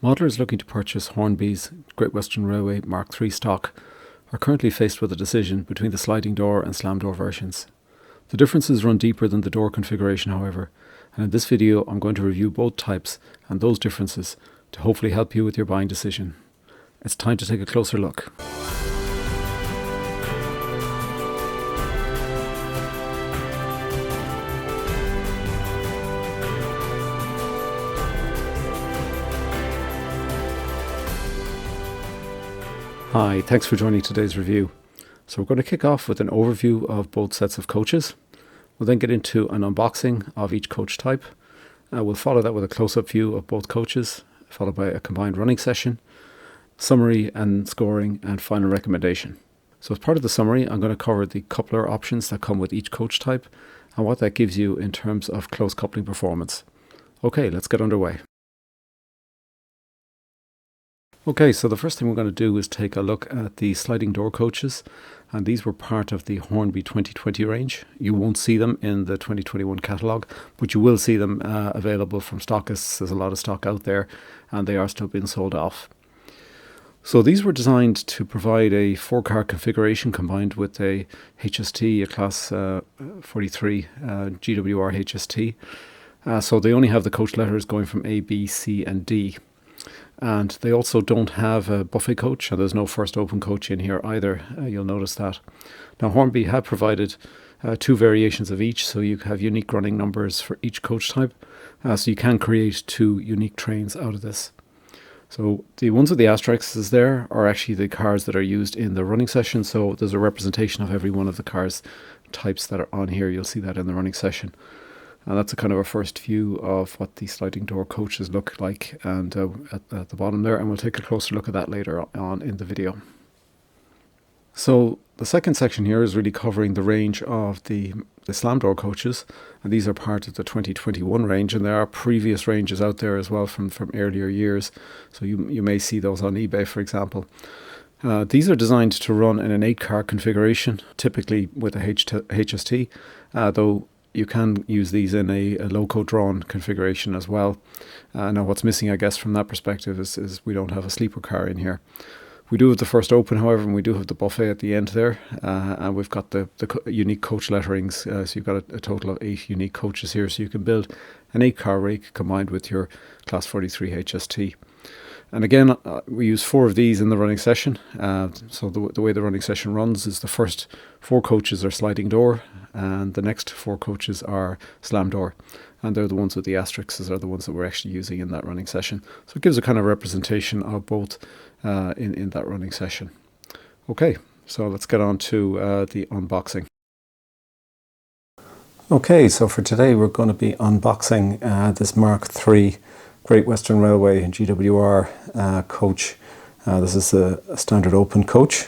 Modelers looking to purchase Hornby's Great Western Railway Mark III stock are currently faced with a decision between the sliding door and slam door versions. The differences run deeper than the door configuration, however, and in this video I'm going to review both types and those differences to hopefully help you with your buying decision. It's time to take a closer look. Hi, thanks for joining today's review. So we're going to kick off with an overview of both sets of coaches. We'll then get into an unboxing of each coach type. We'll follow that with a close-up view of both coaches, followed by a combined running session, summary and scoring, and final recommendation. So as part of the summary, I'm going to cover the coupler options that come with each coach type and what that gives you in terms of close coupling performance. Okay, let's get underway. Okay, so the first thing we're going to do is take a look at the sliding door coaches, and these were part of the Hornby 2020 range. You won't see them in the 2021 catalogue, but you will see them available from stockists. There's a lot of stock out there, and they are still being sold off. So these were designed to provide a 4-car configuration combined with a HST, a Class 43 GWR HST. So they only have the coach letters going from A, B, C and D. And they also don't have a buffet coach, and there's no first open coach in here either. You'll notice that. Now Hornby have provided 2 variations of each, so you have unique running numbers for each coach type. So you can create 2 unique trains out of this. So the ones with the asterisks there are actually the cars that are used in the running session. So there's a representation of every one of the cars types that are on here. You'll see that in the running session. And that's a kind of a first view of what the sliding door coaches look like, and at the bottom there, and we'll take a closer look at that later on in the video. So the second section here is really covering the range of the slam door coaches, and these are part of the 2021 range, and there are previous ranges out there as well from earlier years, so you may see those on eBay, for example. These are designed to run in an 8-car configuration, typically with a HST, though you can use these in a loco drawn configuration as well. Now what's missing, I guess, from that perspective is we don't have a sleeper car in here. We do have the first open, however, and we do have the buffet at the end there, and we've got the unique coach letterings, so you've got a total of 8 unique coaches here, so you can build an 8-car rake combined with your Class 43 HST. And again, we use 4 of these in the running session. So the way the running session runs is the first 4 coaches are sliding door, and the next 4 coaches are slam door. And they're the ones with the asterisks are the ones that we're actually using in that running session. So it gives a kind of representation of both in that running session. Okay, so let's get on to the unboxing. Okay, so for today we're going to be unboxing this Mark III Great Western Railway GWR coach. This is a standard open coach.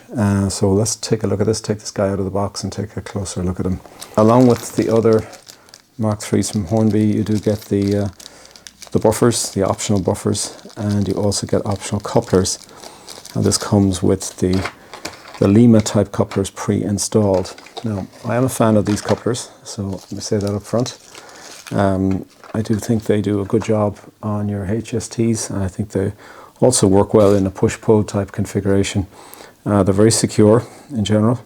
So let's take a look at this, take this guy out of the box and take a closer look at him. Along with the other Mark IIIs from Hornby, you do get the buffers, the optional buffers, and you also get optional couplers. And this comes with the Lima type couplers pre-installed. Now, I am a fan of these couplers, so let me say that up front. I do think they do a good job on your HSTs, and I think they also work well in a push-pull type configuration. They're very secure in general,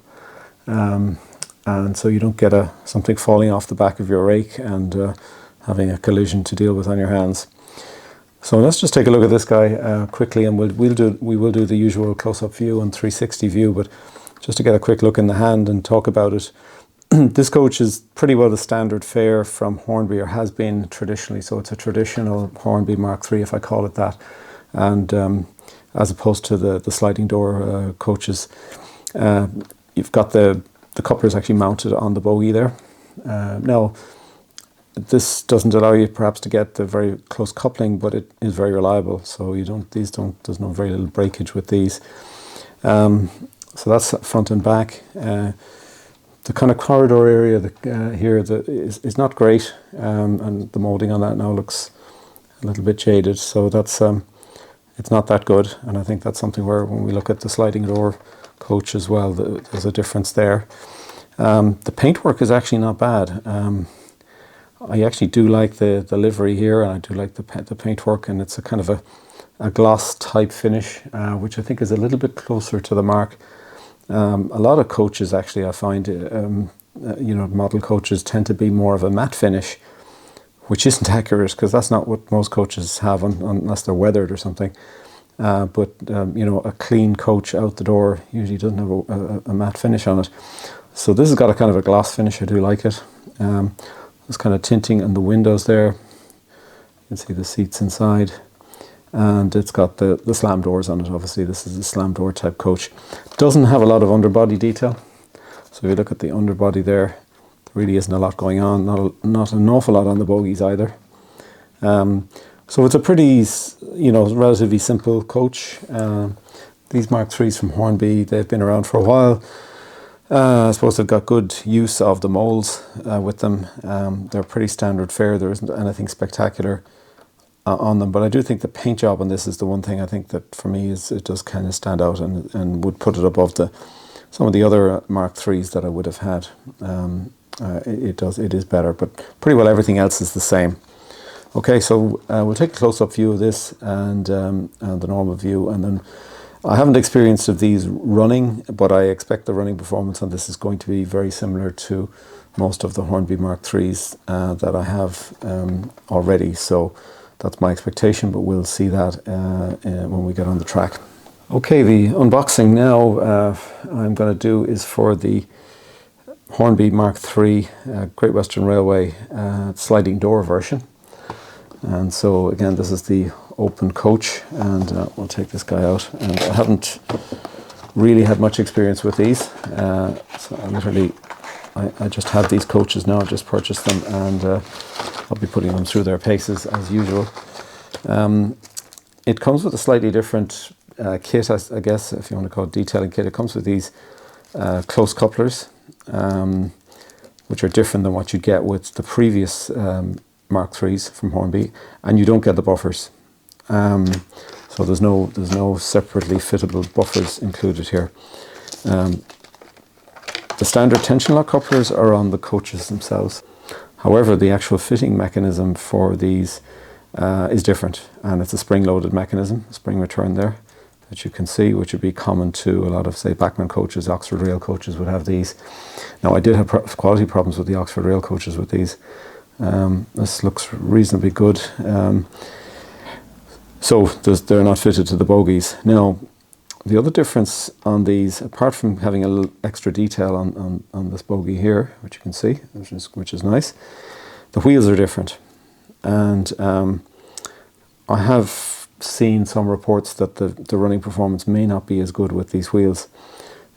and so you don't get something falling off the back of your rake and having a collision to deal with on your hands. So let's just take a look at this guy quickly, and we will do the usual close-up view and 360 view, but just to get a quick look in the hand and talk about it. This coach is pretty well the standard fare from Hornby, or has been traditionally, so it's a traditional Hornby Mark III, if I call it that, and as opposed to the sliding door coaches. You've got the couplers actually mounted on the bogie there. Now, this doesn't allow you perhaps to get the very close coupling, but it is very reliable, so there's no very little breakage with these. So that's front and back. The kind of corridor area here is not great, and the moulding on that now looks a little bit jaded, so that's it's not that good, and I think that's something where when we look at the sliding door coach as well, there's a difference there. The paintwork is actually not bad. I actually do like the livery here, and I do like the paintwork, and it's a kind of a gloss type finish, which I think is a little bit closer to the mark. A lot of coaches actually, I find, model coaches tend to be more of a matte finish, which isn't accurate because that's not what most coaches have unless they're weathered or something. But a clean coach out the door usually doesn't have a matte finish on it. So this has got a kind of a gloss finish. I do like it. There's kind of tinting on the windows there. You can see the seats inside. And it's got the slam doors on it. Obviously this is a slam door type coach. Doesn't have a lot of underbody detail. So if you look at the underbody there really isn't a lot going on. Not an awful lot on the bogies either. So it's a pretty, relatively simple coach. These Mark IIIs from Hornby, they've been around for a while. I suppose they've got good use of the moulds with them. They're pretty standard fare. There isn't anything spectacular on them, but I do think the paint job on this is the one thing I think that for me it does kind of stand out and would put it above some of the other Mark IIIs that I would have had. It is better, but pretty well everything else is the same. Okay, so we'll take a close-up view of this and the normal view, and then I haven't experienced of these running, but I expect the running performance on this is going to be very similar to most of the Hornby Mark IIIs that I have already. So that's my expectation, but we'll see that when we get on the track. Okay, the unboxing now I'm going to do is for the Hornby Mark III Great Western Railway sliding door version. And so again, this is the open coach, and we'll take this guy out. And I haven't really had much experience with these, so I just have these coaches now. I've just purchased them, and I'll be putting them through their paces as usual. It comes with a slightly different kit, I guess, if you want to call it detailing kit. It comes with these close couplers, which are different than what you get with the previous Mark IIIs from Hornby, and you don't get the buffers. So there's no separately fittable buffers included here. The standard tension lock couplers are on the coaches themselves. However, the actual fitting mechanism for these is different, and it's a spring-loaded mechanism, spring return there, that you can see, which would be common to a lot of, say, Bachmann coaches. Oxford Rail coaches would have these. Now, I did have quality problems with the Oxford Rail coaches with these. This looks reasonably good. So they're not fitted to the bogies. Now, the other difference on these, apart from having a little extra detail on this bogie here, which you can see, which is nice, the wheels are different. And I have seen some reports that the running performance may not be as good with these wheels.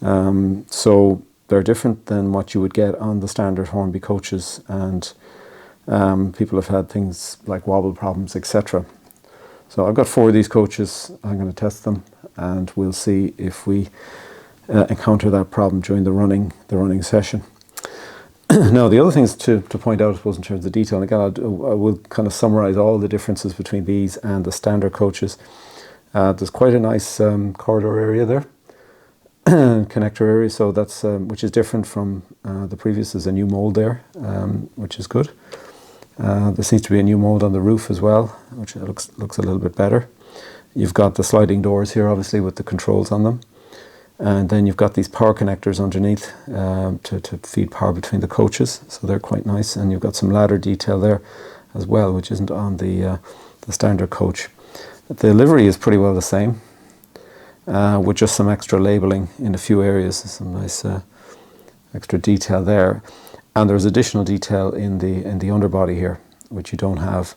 So they're different than what you would get on the standard Hornby coaches, and people have had things like wobble problems, etc. So I've got 4 of these coaches. I'm going to test them, and we'll see if we encounter that problem during the running session. Now, the other things to point out, I suppose, in terms of detail, and again, I will kind of summarize all the differences between these and the standard coaches. There's quite a nice corridor area there, connector area, so that's which is different from the previous. There's a new mould there, which is good. There seems to be a new mould on the roof as well, which looks a little bit better. You've got the sliding doors here, obviously, with the controls on them. And then you've got these power connectors underneath to feed power between the coaches. So they're quite nice. And you've got some ladder detail there as well, which isn't on the standard coach. The livery is pretty well the same, with just some extra labelling in a few areas. Some nice extra detail there. And there's additional detail in the underbody here, which you don't have.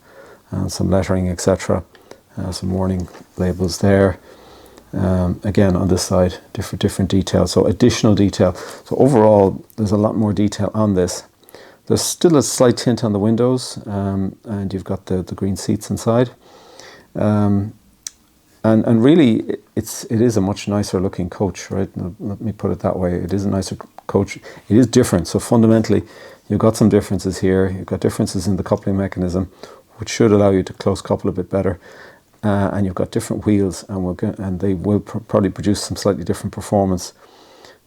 Some lettering, etc. Some warning labels there. Again, on this side, different detail. So additional detail. So overall, there's a lot more detail on this. There's still a slight tint on the windows, and you've got the green seats inside. And really, it is a much nicer looking coach, right? Let me put it that way. It is a nicer coach. It is different. So fundamentally, you've got some differences here. You've got differences in the coupling mechanism, which should allow you to close couple a bit better. And you've got different wheels, and they will probably produce some slightly different performance.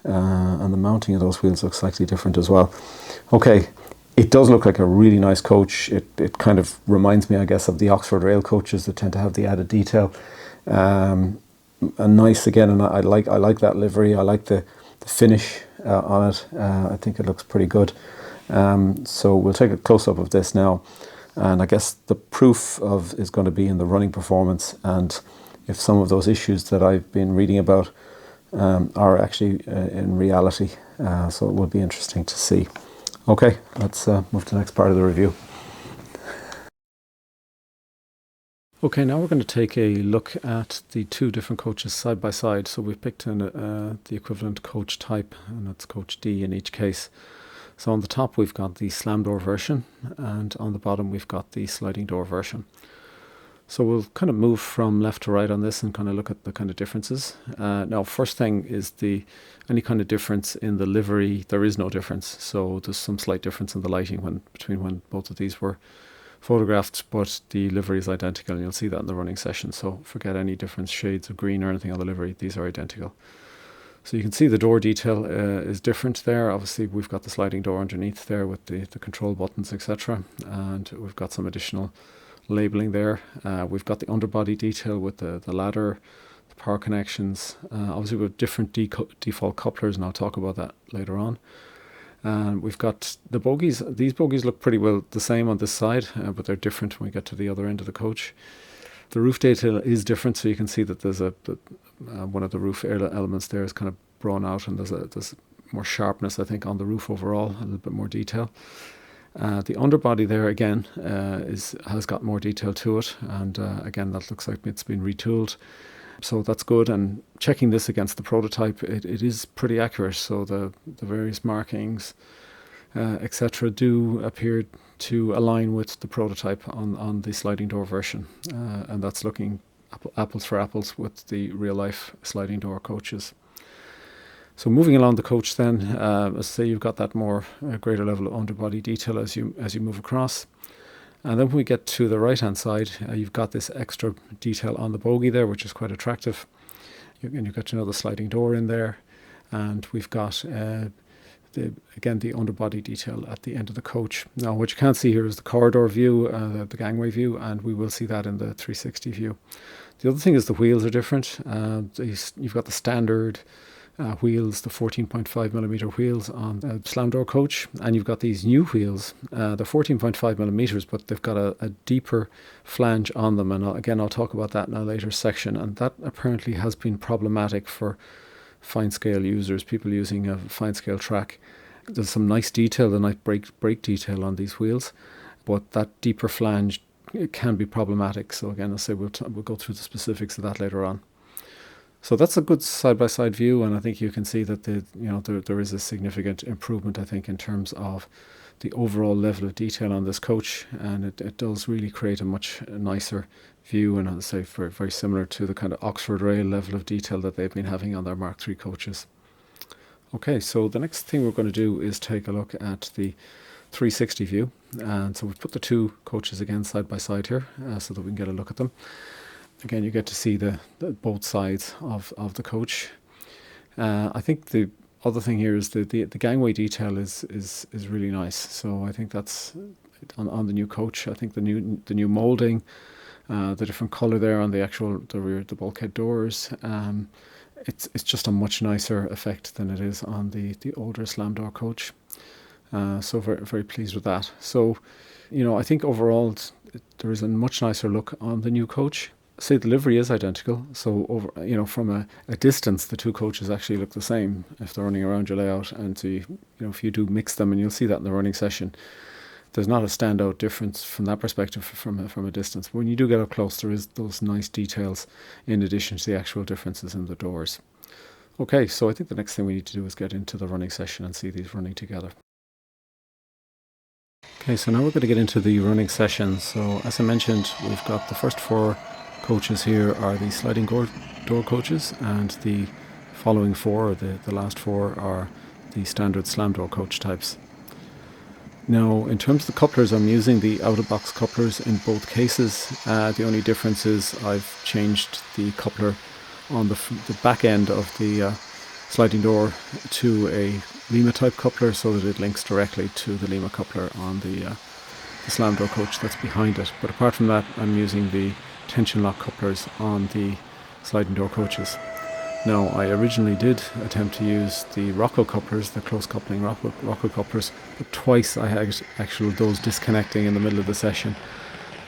And the mounting of those wheels looks slightly different as well. Okay, it does look like a really nice coach. It kind of reminds me, I guess, of the Oxford Rail coaches that tend to have the added detail. And nice again, and I like that livery. I like the finish on it. I think it looks pretty good. So we'll take a close-up of this now, and I guess the proof of is going to be in the running performance, and if some of those issues that I've been reading about are actually in reality. So it will be interesting to see. Okay, let's move to the next part of the review. Okay, now we're going to take a look at the two different coaches side by side. So we've picked the equivalent coach type, and that's coach D in each case. So on the top we've got the slam door version, and on the bottom we've got the sliding door version. So we'll kind of move from left to right on this and kind of look at the kind of differences. Now, first thing is any kind of difference in the livery. There is no difference. So there's some slight difference in the lighting between when both of these were photographed, but the livery is identical, and you'll see that in the running session. So forget any different shades of green or anything on the livery. These are identical. So you can see the door detail is different there. Obviously, we've got the sliding door underneath there with the control buttons, etc. And we've got some additional labeling there. We've got the underbody detail with the ladder, the power connections. Obviously, we have different default couplers, and I'll talk about that later on. We've got the bogies. These bogies look pretty well the same on this side, but they're different when we get to the other end of the coach. The roof detail is different, so you can see that there's one of the roof elements there is kind of drawn out, and there's more sharpness, I think, on the roof overall, a little bit more detail. The underbody there again has got more detail to it, and again that looks like it's been retooled. So that's good, and checking this against the prototype, it is pretty accurate. So the various markings, etc., do appear to align with the prototype on the sliding door version, and that's looking apples for apples with the real life sliding door coaches. So moving along the coach then, let's say you've got that more greater level of underbody detail as you move across. And then when we get to the right hand side, you've got this extra detail on the bogie there, which is quite attractive. You've got another sliding door in there, and we've got the underbody detail at the end of the coach. Now what you can't see here is the corridor view, the gangway view, and we will see that in the 360 view. The other thing is the wheels are different. You've got the standard wheels, the 14.5mm wheels on the slam door coach, and you've got these new wheels. They're 14.5mm, but they've got a deeper flange on them, and again I'll talk about that in a later section, and that apparently has been problematic for fine scale users, people using a fine scale track. There's some nice detail, the nice brake detail on these wheels, but that deeper flange, it can be problematic. So again, I'll say we'll go through the specifics of that later on. So that's a good side-by-side view, and I think you can see that there is a significant improvement, I think, in terms of the overall level of detail on this coach, and it does really create a much nicer view, and I'll say very, very similar to the kind of Oxford rail level of detail that they've been having on their Mark III coaches. Okay, so the next thing we're going to do is take a look at the 360 view, and so we've put the two coaches again side by side here so that we can get a look at them. Again, you get to see the both sides of the coach. I think the other thing here is the gangway detail is really nice. So I think that's on the new coach. I think the new moulding, the different colour there on the bulkhead doors. It's just a much nicer effect than it is on the older slam door coach. So very, very pleased with that. So, I think overall there is a much nicer look on the new coach. Say the livery is identical, so from a distance the two coaches actually look the same if they're running around your layout, and so if you do mix them, and you'll see that in the running session, there's not a standout difference from that perspective from a distance. But when you do get up close, there is those nice details in addition to the actual differences in the doors. Okay, so I think the next thing we need to do is get into the running session and see these running together. Okay, so now we're going to get into the running session. So as I mentioned, we've got the first four coaches here are the sliding door coaches, and the following four, the last four, are the standard slam door coach types. Now, in terms of the couplers, I'm using the out-of-box couplers in both cases. The only difference is I've changed the coupler on the back end of the sliding door to a Lima type coupler, so that it links directly to the Lima coupler on the slam door coach that's behind it. But apart from that, I'm using the tension lock couplers on the sliding door coaches. Now, I originally did attempt to use the Rocco couplers, the close coupling Rocco couplers, but twice I had actual those disconnecting in the middle of the session.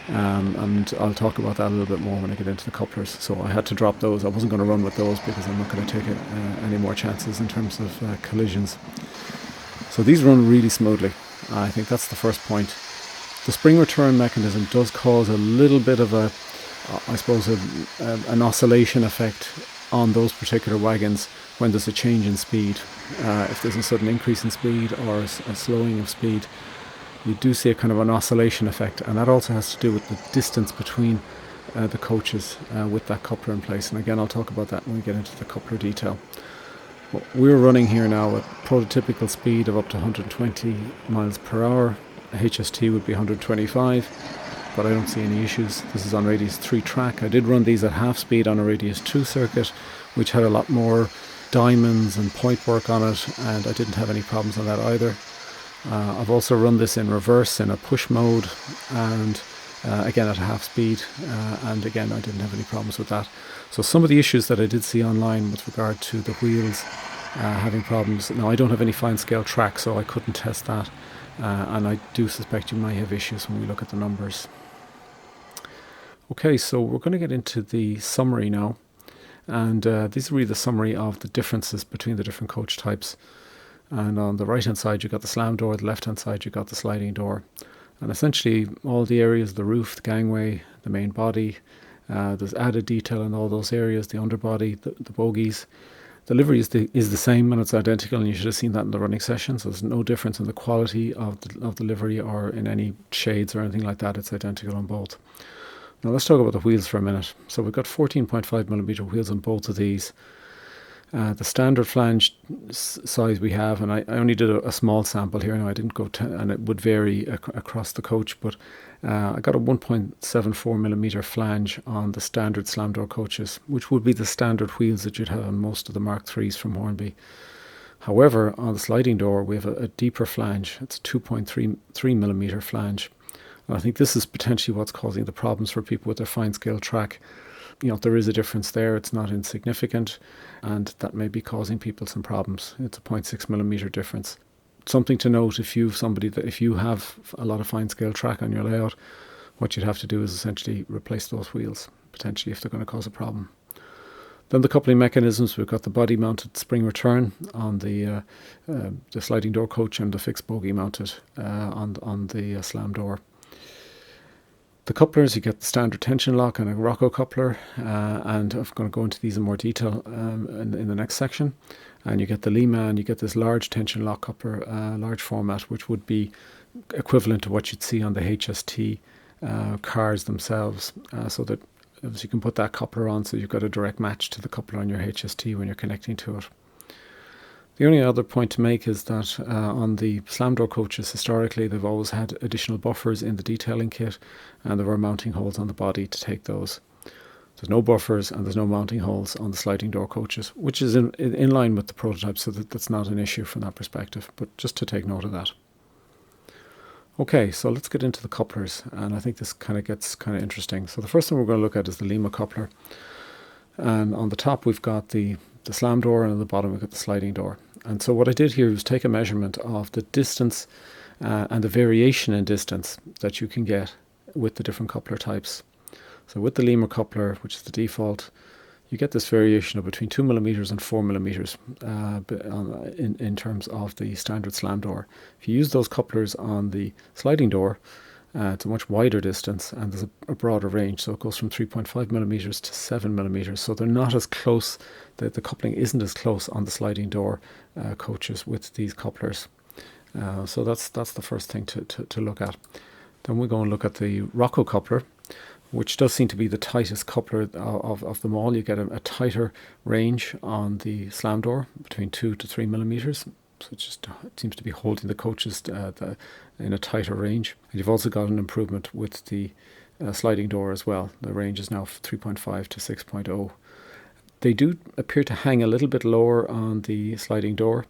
And I'll talk about that a little bit more when I get into the couplers. So I had to drop those. I wasn't going to run with those because I'm not going to take any more chances in terms of collisions. So these run really smoothly. I think that's the first point. The spring return mechanism does cause a little bit of an oscillation effect on those particular wagons when there's a change in speed. If there's a sudden increase in speed or a slowing of speed, you do see a kind of an oscillation effect, and that also has to do with the distance between the coaches with that coupler in place. And again, I'll talk about that when we get into the coupler detail. Well, we're running here now at prototypical speed of up to 120 miles per hour. A HST would be 125, but I don't see any issues. This is on Radius 3 track. I did run these at half speed on a Radius 2 circuit, which had a lot more diamonds and point work on it, and I didn't have any problems on that either. I've also run this in reverse in a push mode, and again at half speed, and again I didn't have any problems with that. So some of the issues that I did see online with regard to the wheels having problems, now I don't have any fine scale track, so I couldn't test that, and I do suspect you might have issues when we look at the numbers. Okay, so we're going to get into the summary now, and this is really the summary of the differences between the different coach types. And on the right hand side you've got the slam door, the left hand side you've got the sliding door, and essentially all the areas, the roof, the gangway, the main body, there's added detail in all those areas, the underbody, the bogies. The livery is the same and it's identical, and you should have seen that in the running session, so there's no difference in the quality of the livery or in any shades or anything like that. It's identical on both. Now let's talk about the wheels for a minute. So we've got 14.5mm wheels on both of these. The standard flange size we have, and I only did a small sample here. Now I didn't go and it would vary across the coach, but I got a 1.74mm flange on the standard slam door coaches, which would be the standard wheels that you'd have on most of the Mark IIIs from Hornby. However, on the sliding door we have a deeper flange. It's a 2.3mm flange, and I think this is potentially what's causing the problems for people with their fine scale track. You know, there is a difference there, it's not insignificant, and that may be causing people some problems. It's a 0.6mm difference. Something to note, if you have a lot of fine scale track on your layout, what you'd have to do is essentially replace those wheels, potentially, if they're going to cause a problem. Then the coupling mechanisms, we've got the body mounted spring return on the sliding door coach, and the fixed bogie mounted on the slam door. The couplers, you get the standard tension lock and a Rocco coupler, and I'm going to go into these in more detail in the next section. And you get the Lima, and you get this large tension lock coupler, large format, which would be equivalent to what you'd see on the HST cars themselves, so that you can put that coupler on, so you've got a direct match to the coupler on your HST when you're connecting to it. The only other point to make is that on the slam door coaches, historically, they've always had additional buffers in the detailing kit, and there were mounting holes on the body to take those. There's no buffers and there's no mounting holes on the sliding door coaches, which is in line with the prototype, so that's not an issue from that perspective, but just to take note of that. Okay, so let's get into the couplers, and I think this gets interesting. So the first thing we're going to look at is the Lima coupler, and on the top we've got the slam door, and on the bottom we've got the sliding door. And so what I did here was take a measurement of the distance and the variation in distance that you can get with the different coupler types. So with the Lima coupler, which is the default, you get this variation of between 2mm and 4mm in terms of the standard slam door. If you use those couplers on the sliding door, it's a much wider distance, and there's a broader range, so it goes from 3.5mm to 7mm, so they're not as close, the coupling isn't as close on the sliding door coaches with these couplers. So that's the first thing to look at. Then we go and look at the Rocco coupler, which does seem to be the tightest coupler of them all. You get a tighter range on the slam door, between 2 to 3mm. So it seems to be holding the coaches in a tighter range. And you've also got an improvement with the sliding door as well. The range is now 3.5 to 6.0. They do appear to hang a little bit lower on the sliding door.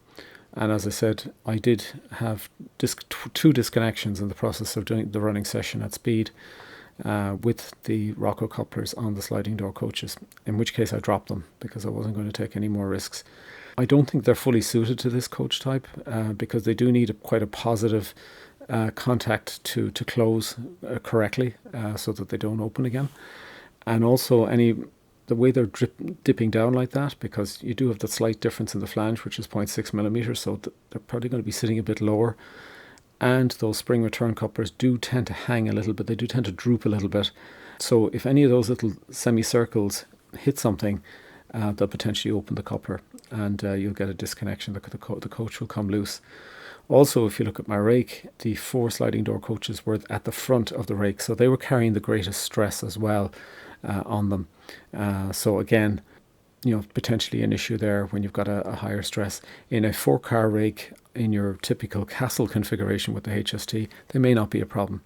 And as I said, I did have two disconnections in the process of doing the running session at speed. with the Rocco couplers on the sliding door coaches, in which case I dropped them because I wasn't going to take any more risks. I don't think they're fully suited to this coach type because they do need quite a positive contact to close correctly so that they don't open again. And also the way they're dipping down like that, because you do have the slight difference in the flange, which is 0.6 millimeters, so they're probably going to be sitting a bit lower. And those spring return couplers do tend to hang a little bit. They do tend to droop a little bit. So if any of those little semicircles hit something, they'll potentially open the coupler, and you'll get a disconnection. The coach will come loose. Also, if you look at my rake, the 4 sliding door coaches were at the front of the rake, so they were carrying the greatest stress as well on them. So again, potentially an issue there when you've got a higher stress. In a 4-car rake, in your typical castle configuration with the HST, they may not be a problem.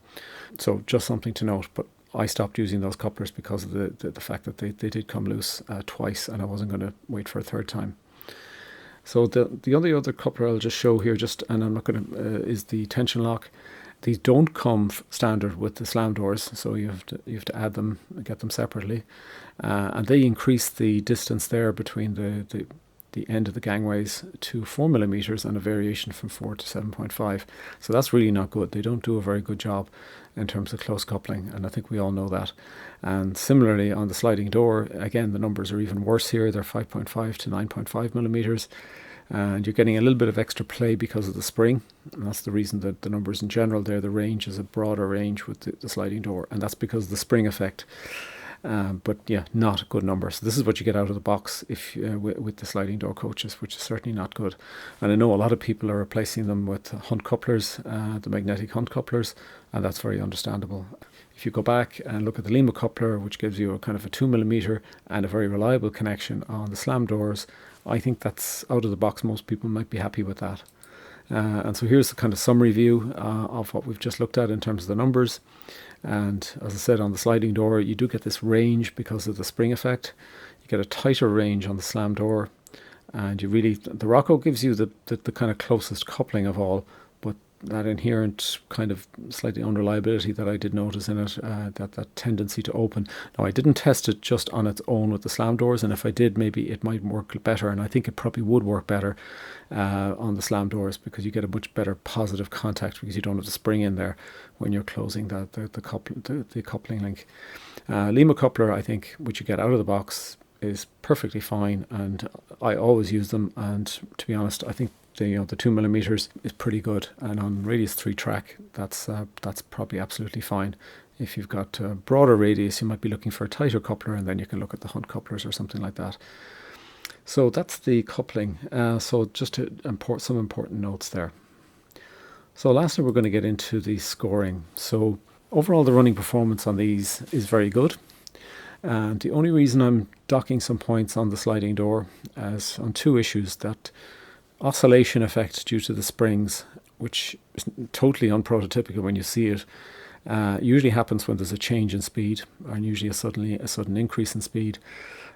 So just something to note. But I stopped using those couplers because of the fact that they did come loose twice, and I wasn't going to wait for a third time. So the only other coupler I'll just show here, and I'm not going to, is the tension lock. These don't come standard with the slam doors, so you have to add them, get them separately, and they increase the distance there between the end of the gangways to 4 millimeters and a variation from 4 to 7.5. So that's really not good. They don't do a very good job in terms of close coupling, and I think we all know that. And similarly on the sliding door, again, the numbers are even worse here. They're 5.5 to 9.5 millimeters. And you're getting a little bit of extra play because of the spring, and that's the reason that the numbers in general there, the range is a broader range with the sliding door, and that's because of the spring effect. But yeah, not a good number. So this is what you get out of the box if with the sliding door coaches, which is certainly not good. And I know a lot of people are replacing them with Hunt couplers, the magnetic Hunt couplers, and that's very understandable. If you go back and look at the Lima coupler, which gives you a kind of a 2 millimeter and a very reliable connection on the slam doors, I think that's out of the box. Most people might be happy with that. And so here's the kind of summary view of what we've just looked at in terms of the numbers. And as I said, on the sliding door, you do get this range because of the spring effect. You get a tighter range on the slam door, and the Rocco gives you the kind of closest coupling of all, but that inherent kind of slightly unreliability that I did notice in it, that tendency to open. Now, I didn't test it just on its own with the slam doors, and if I did, maybe it might work better, and I think it probably would work better on the slam doors, because you get a much better positive contact because you don't have the spring in there when you're closing the coupling link. Lima coupler, I think, which you get out of the box, is perfectly fine, and I always use them, and to be honest, I think the 2 millimeters is pretty good, and on radius 3 track, that's probably absolutely fine. If you've got a broader radius, you might be looking for a tighter coupler, and then you can look at the Hunt couplers or something like that. So that's the coupling. So just to some important notes there. So lastly, we're going to get into the scoring. So overall, the running performance on these is very good. And the only reason I'm docking some points on the sliding door is on 2 issues: that oscillation effect due to the springs, which is totally unprototypical when you see it, usually happens when there's a change in speed, and usually a sudden increase in speed.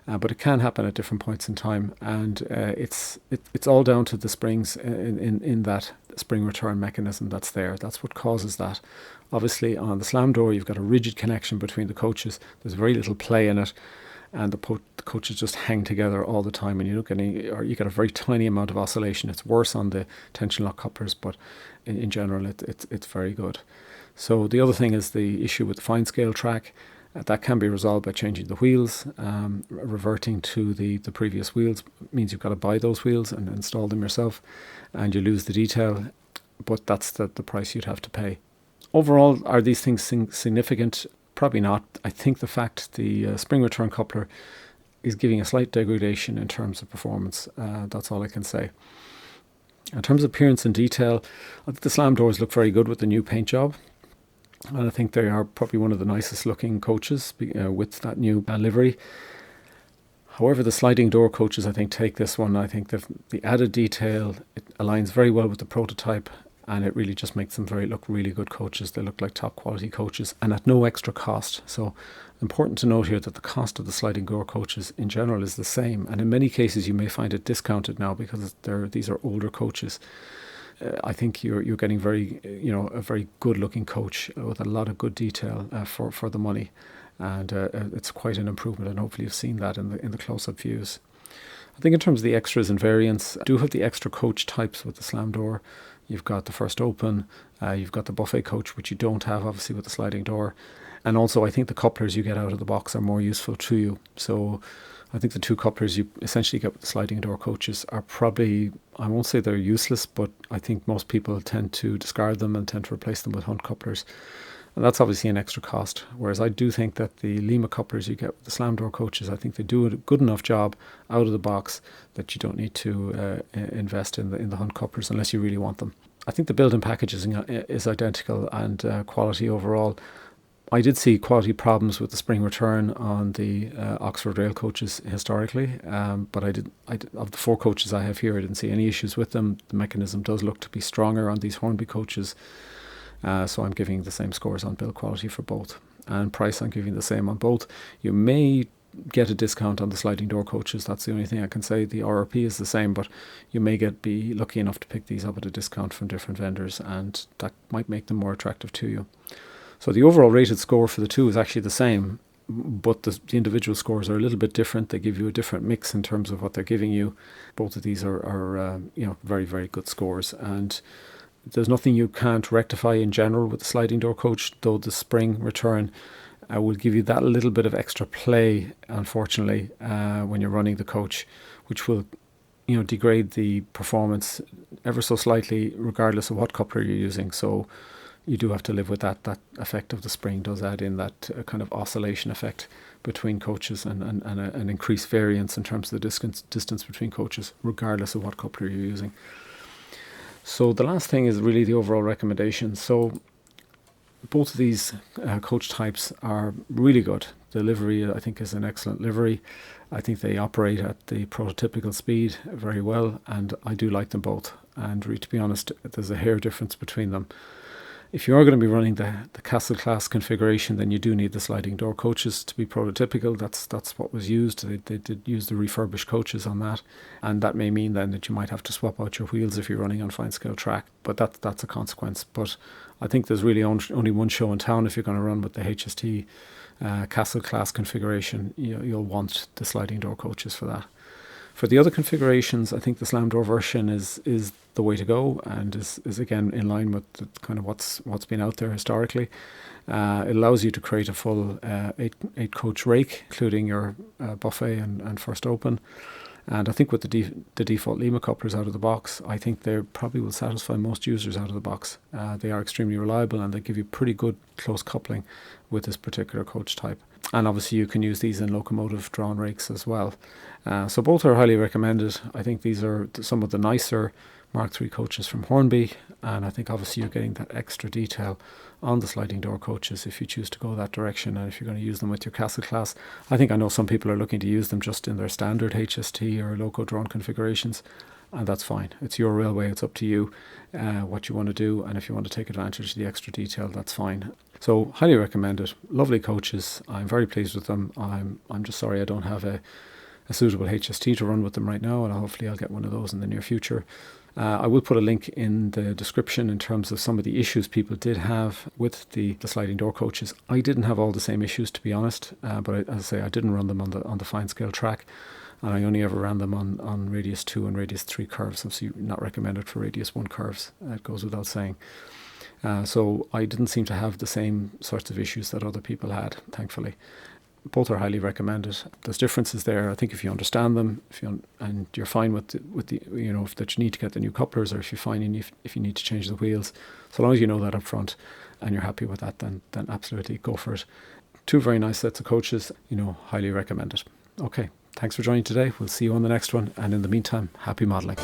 But it can happen at different points in time, and it's all down to the springs in that spring return mechanism that's there. That's what causes that. Obviously, on the slam door, you've got a rigid connection between the coaches. There's very little play in it, and the coaches just hang together all the time, and you get a very tiny amount of oscillation. It's worse on the tension lock couplers, but in general, it's very good. So the other thing is the issue with the fine scale track. That can be resolved by changing the wheels. Reverting to the previous wheels means you've got to buy those wheels and install them yourself, and you lose the detail, but that's the price you'd have to pay. Overall, are these things significant? Probably not. I think the fact the spring return coupler is giving a slight degradation in terms of performance. That's all I can say. In terms of appearance and detail, I think the slam doors look very good with the new paint job. And I think they are probably one of the nicest looking coaches with that new livery. However, the sliding door coaches, I think, take this one. I think the added detail, it aligns very well with the prototype, and it really just makes them look really good coaches. They look like top quality coaches, and at no extra cost. So important to note here that the cost of the sliding door coaches in general is the same, and in many cases you may find it discounted now because these are older coaches. I think you're getting a very good looking coach with a lot of good detail for the money, and it's quite an improvement. And hopefully you've seen that in the close-up views. I think in terms of the extras and variants, I do have the extra coach types with the slam door. You've got the first open, you've got the buffet coach, which you don't have obviously with the sliding door. And also I think the couplers you get out of the box are more useful to you. So I think the two couplers you essentially get with the sliding door coaches are probably, I won't say they're useless, but I think most people tend to discard them and tend to replace them with Hunt couplers. And that's obviously an extra cost. Whereas I do think that the Lima couplers you get with the slam door coaches, I think they do a good enough job out of the box that you don't need to invest in the Hunt couplers unless you really want them. I think the built-in package is identical and quality overall. I did see quality problems with the spring return on the Oxford rail coaches historically, but of the 4 coaches I have here, I didn't see any issues with them. The mechanism does look to be stronger on these Hornby coaches. So I'm giving the same scores on build quality for both, and price I'm giving the same on both. You may get a discount on the sliding door coaches. That's the only thing I can say. The RRP is the same, but you may be lucky enough to pick these up at a discount from different vendors, and that might make them more attractive to you. So the overall rated score for the two is actually the same, but the individual scores are a little bit different. They give you a different mix in terms of what they're giving you. Both of these are very, very good scores, and there's nothing you can't rectify in general with the sliding door coach, though the spring return will give you that little bit of extra play, unfortunately, when you're running the coach, which will degrade the performance ever so slightly regardless of what coupler you're using. So you do have to live with that. That effect of the spring does add in that kind of oscillation effect between coaches and an increased variance in terms of the distance between coaches regardless of what coupler you're using. So the last thing is really the overall recommendation. So both of these coach types are really good. The livery, I think, is an excellent livery. I think they operate at the prototypical speed very well, and I do like them both. And really, to be honest, there's a hair difference between them. If you are going to be running the Castle class configuration, then you do need the sliding door coaches to be prototypical. That's what was used. They did use the refurbished coaches on that, and that may mean then that you might have to swap out your wheels if you're running on fine scale track. But that's a consequence. But I think there's really only one show in town if you're going to run with the HST Castle class configuration. You'll want the sliding door coaches for that. For the other configurations, I think the slam door version is the way to go, and is again in line with the kind of what's been out there historically. It allows you to create a full 8 coach rake, including your buffet and first open. And I think with the default Lima couplers out of the box, I think they probably will satisfy most users out of the box. They are extremely reliable, and they give you pretty good close coupling with this particular coach type. And obviously you can use these in locomotive drawn rakes as well. So both are highly recommended. I think these are some of the nicer Mark III coaches from Hornby, and I think obviously you're getting that extra detail on the sliding door coaches if you choose to go that direction, and if you're going to use them with your Castle class. I know some people are looking to use them just in their standard HST or loco drawn configurations, and that's fine. It's your railway, it's up to you what you want to do, and if you want to take advantage of the extra detail, that's fine. So highly recommend it. Lovely coaches. I'm very pleased with them. I'm just sorry I don't have a suitable HST to run with them right now, and hopefully I'll get one of those in the near future. I will put a link in the description in terms of some of the issues people did have with the sliding door coaches. I didn't have all the same issues, to be honest, but as I say, I didn't run them on the fine scale track, and I only ever ran them on radius 2 and radius 3 curves. Obviously not recommended for radius 1 curves, that goes without saying. So I didn't seem to have the same sorts of issues that other people had, thankfully. Both are highly recommended. There's differences there. I think if you understand them, and you're fine with the if that you need to get the new couplers, or if you're fine if you need to change the wheels, so long as you know that up front and you're happy with that, then absolutely go for it. 2 very nice sets of coaches. Highly recommended. Okay, thanks for joining today. We'll see you on the next one, and in the meantime, happy modelling.